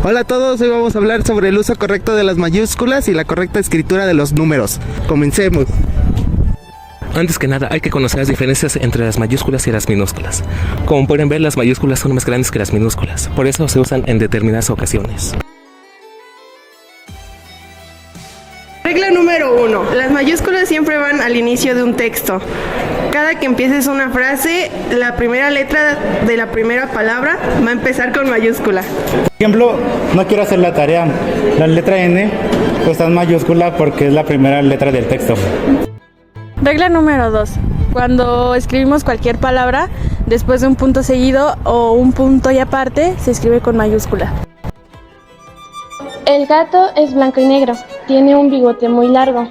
Hola a todos, hoy vamos a hablar sobre el uso correcto de las mayúsculas y la correcta escritura de los números. Comencemos. Antes que nada, hay que conocer las diferencias entre las mayúsculas y las minúsculas. Como pueden ver, las mayúsculas son más grandes que las minúsculas, por eso se usan en determinadas ocasiones. Regla número 1. Las mayúsculas siempre van al inicio de un texto. Cada que empieces una frase, la primera letra de la primera palabra va a empezar con mayúscula. Por ejemplo, no quiero hacer la tarea. La letra N pues está en mayúscula porque es la primera letra del texto. Regla número 2. Cuando escribimos cualquier palabra, después de un punto seguido o un punto y aparte, se escribe con mayúscula. El gato es blanco y negro, tiene un bigote muy largo.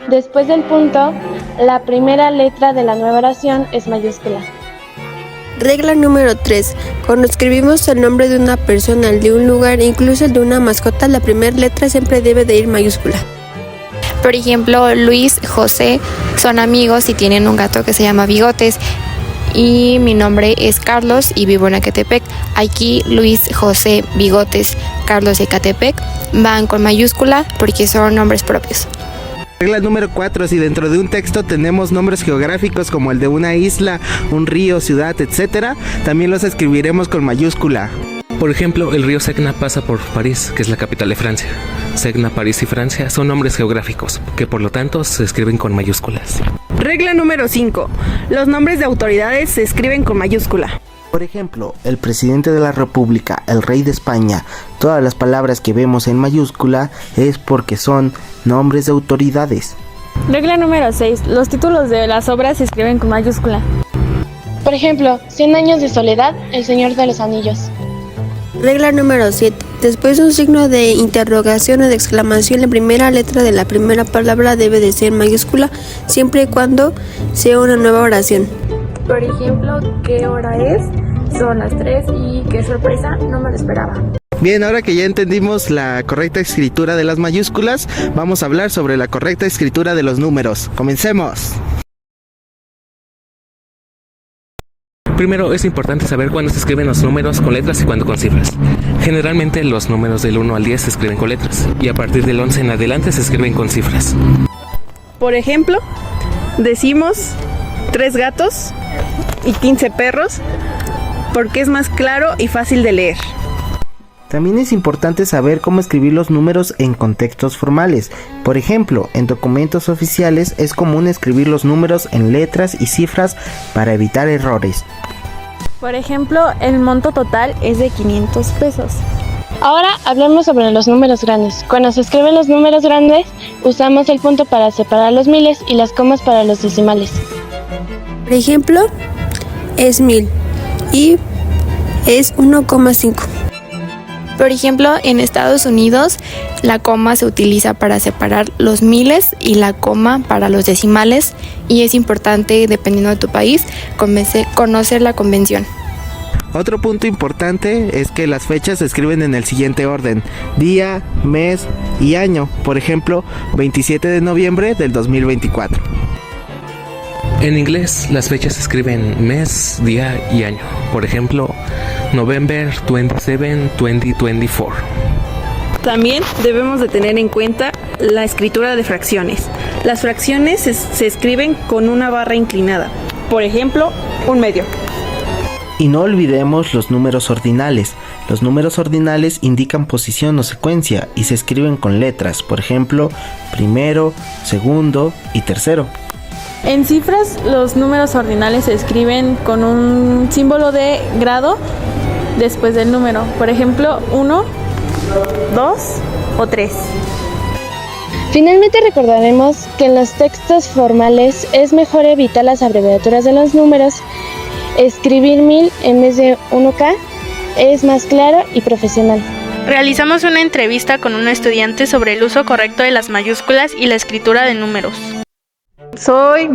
Después del punto, la primera letra de la nueva oración es mayúscula. Regla número 3. Cuando escribimos el nombre de una persona, el de un lugar, incluso el de una mascota, la primera letra siempre debe de ir mayúscula. Por ejemplo, Luis, José son amigos y tienen un gato que se llama Bigotes. Y mi nombre es Carlos y vivo en Ecatepec. Aquí Luis, José, Bigotes, Carlos y Ecatepec van con mayúscula porque son nombres propios. Regla número 4. Si dentro de un texto tenemos nombres geográficos como el de una isla, un río, ciudad, etc., también los escribiremos con mayúscula. Por ejemplo, el río Segna pasa por París, que es la capital de Francia. Segna, París y Francia son nombres geográficos, que por lo tanto se escriben con mayúsculas. Regla número 5. Los nombres de autoridades se escriben con mayúscula. Por ejemplo, el presidente de la República, el rey de España, todas las palabras que vemos en mayúscula es porque son nombres de autoridades. Regla número 6. Los títulos de las obras se escriben con mayúscula. Por ejemplo, 100 años de soledad, El Señor de los Anillos. Regla número 7. Después de un signo de interrogación o de exclamación, la primera letra de la primera palabra debe de ser mayúscula, siempre y cuando sea una nueva oración. Por ejemplo, ¿qué hora es? Son las 3 y qué sorpresa, no me lo esperaba. Bien, ahora que ya entendimos la correcta escritura de las mayúsculas, vamos a hablar sobre la correcta escritura de los números. ¡Comencemos! Primero, es importante saber cuándo se escriben los números con letras y cuándo con cifras. Generalmente los números del 1 al 10 se escriben con letras y a partir del 11 en adelante se escriben con cifras. Por ejemplo, decimos 3 gatos y 15 perros porque es más claro y fácil de leer. También es importante saber cómo escribir los números en contextos formales. Por ejemplo, en documentos oficiales es común escribir los números en letras y cifras para evitar errores. Por ejemplo, el monto total es de 500 pesos. Ahora hablemos sobre los números grandes. Cuando se escriben los números grandes, usamos el punto para separar los miles y las comas para los decimales. Por ejemplo, es 1000 y es 1,5. Por ejemplo, en Estados Unidos, la coma se utiliza para separar los miles y la coma para los decimales, y es importante, dependiendo de tu país, conocer la convención. Otro punto importante es que las fechas se escriben en el siguiente orden: día, mes y año. Por ejemplo, 27 de noviembre del 2024. En inglés, las fechas se escriben mes, día y año. Por ejemplo, November 27, 2024. También debemos de tener en cuenta la escritura de fracciones. Las fracciones se escriben con una barra inclinada. Por ejemplo, un medio. Y no olvidemos los números ordinales. Los números ordinales indican posición o secuencia y se escriben con letras. Por ejemplo, primero, segundo y tercero. En cifras, los números ordinales se escriben con un símbolo de grado después del número. Por ejemplo, 1, 2 o 3. Finalmente recordaremos que en los textos formales es mejor evitar las abreviaturas de los números. Escribir 1000 en vez de 1K es más claro y profesional. Realizamos una entrevista con un estudiante sobre el uso correcto de las mayúsculas y la escritura de números. Soy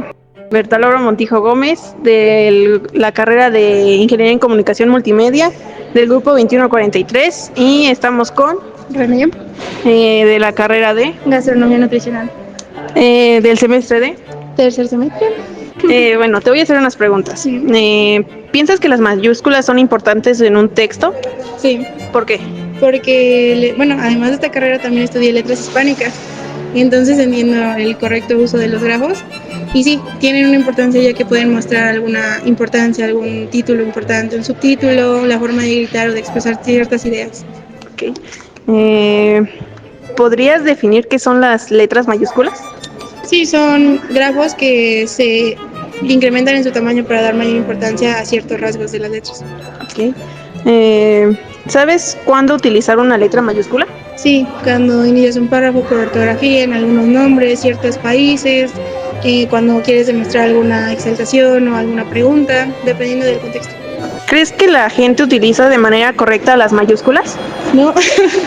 Berta Laura Montijo Gómez, de la carrera de Ingeniería en Comunicación Multimedia, del grupo 2143, y estamos con René, de la carrera de Gastronomía Nutricional, del semestre de tercer semestre. Bueno, te voy a hacer unas preguntas. Sí. ¿Piensas que las mayúsculas son importantes en un texto? Sí. ¿Por qué? porque, bueno, además de esta carrera también estudié letras hispánicas, y entonces entiendo el correcto uso de los grafos. Y sí, tienen una importancia ya que pueden mostrar alguna importancia, algún título importante, un subtítulo, la forma de gritar o de expresar ciertas ideas. Ok. ¿Podrías definir qué son las letras mayúsculas? Sí, son grafos que se incrementan en su tamaño para dar mayor importancia a ciertos rasgos de las letras. Ok. ¿Sabes cuándo utilizar una letra mayúscula? Sí, cuando inicias un párrafo por ortografía en algunos nombres, ciertos países, cuando quieres demostrar alguna exaltación o alguna pregunta, dependiendo del contexto. ¿Crees que la gente utiliza de manera correcta las mayúsculas? No.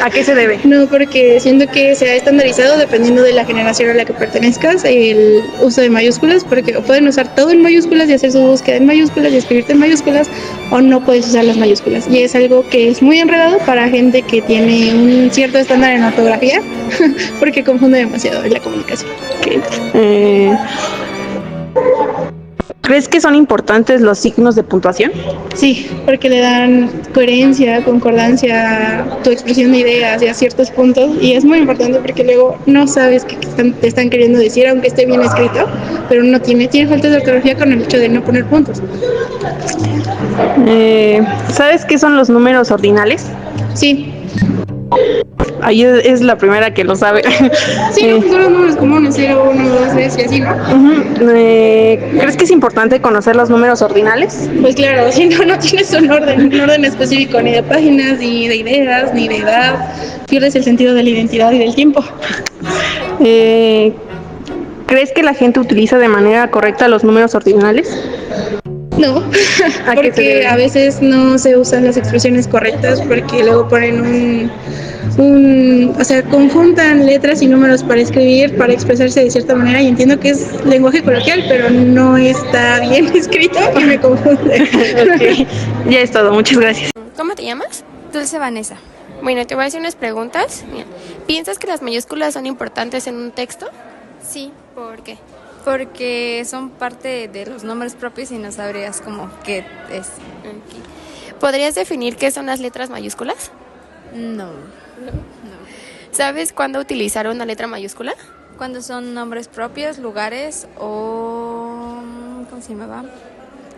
¿A qué se debe? No, porque siento que se ha estandarizado dependiendo de la generación a la que pertenezcas el uso de mayúsculas, porque pueden usar todo en mayúsculas y hacer su búsqueda en mayúsculas y escribirte en mayúsculas, o no puedes usar las mayúsculas. Y es algo que es muy enredado para gente que tiene un cierto estándar en ortografía, porque confunde demasiado en la comunicación. Okay. ¿Crees que son importantes los signos de puntuación? Sí, porque le dan coherencia, concordancia a tu expresión de ideas y a ciertos puntos, y es muy importante porque luego no sabes qué te están queriendo decir, aunque esté bien escrito, pero no tiene falta de ortografía con el hecho de no poner puntos. ¿Sabes qué son los números ordinales? Sí. Ahí es la primera que lo sabe. Sí, son los números comunes, 0, 1, 2, 3 y así, ¿no? ¿Crees que es importante conocer los números ordinales? Pues claro, si no, no tienes un orden específico ni de páginas, ni de ideas, ni de edad, pierdes el sentido de la identidad y del tiempo. ¿Crees que la gente utiliza de manera correcta los números ordinales? No, porque a veces no se usan las expresiones correctas porque luego ponen o sea, conjuntan letras y números para escribir, para expresarse de cierta manera, y entiendo que es lenguaje coloquial, pero no está bien escrito y me confunde. Okay. Ya es todo, muchas gracias. ¿Cómo te llamas? Dulce Vanessa. Bueno, te voy a hacer unas preguntas. Bien. ¿Piensas que las mayúsculas son importantes en un texto? Sí, ¿por qué? Porque son parte de los nombres propios y no sabrías como qué es. Okay. ¿Podrías definir qué son las letras mayúsculas? No. ¿Sabes cuándo utilizar una letra mayúscula? Cuando son nombres propios, lugares o... ¿cómo se llamaba?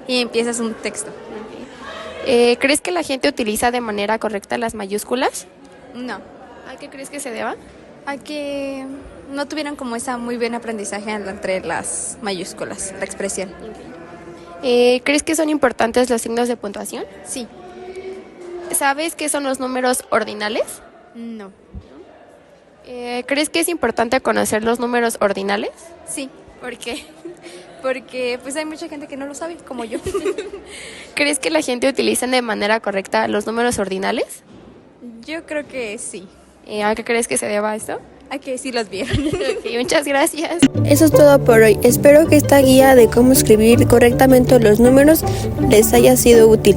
Y empiezas un texto. ¿Crees que la gente utiliza de manera correcta las mayúsculas? No. ¿A qué crees que se deba? A que no tuvieron como esa muy buen aprendizaje entre las mayúsculas, la expresión. ¿Crees que son importantes los signos de puntuación? Sí. ¿Sabes qué son los números ordinales? No. ¿Crees que es importante conocer los números ordinales? Sí. ¿Por qué? Porque pues hay mucha gente que no lo sabe, como yo. ¿Crees que la gente utiliza de manera correcta los números ordinales? Yo creo que sí. ¿A qué crees que se deba esto? A que sí los vieron. Okay, muchas gracias. Eso es todo por hoy. Espero que esta guía de cómo escribir correctamente los números les haya sido útil.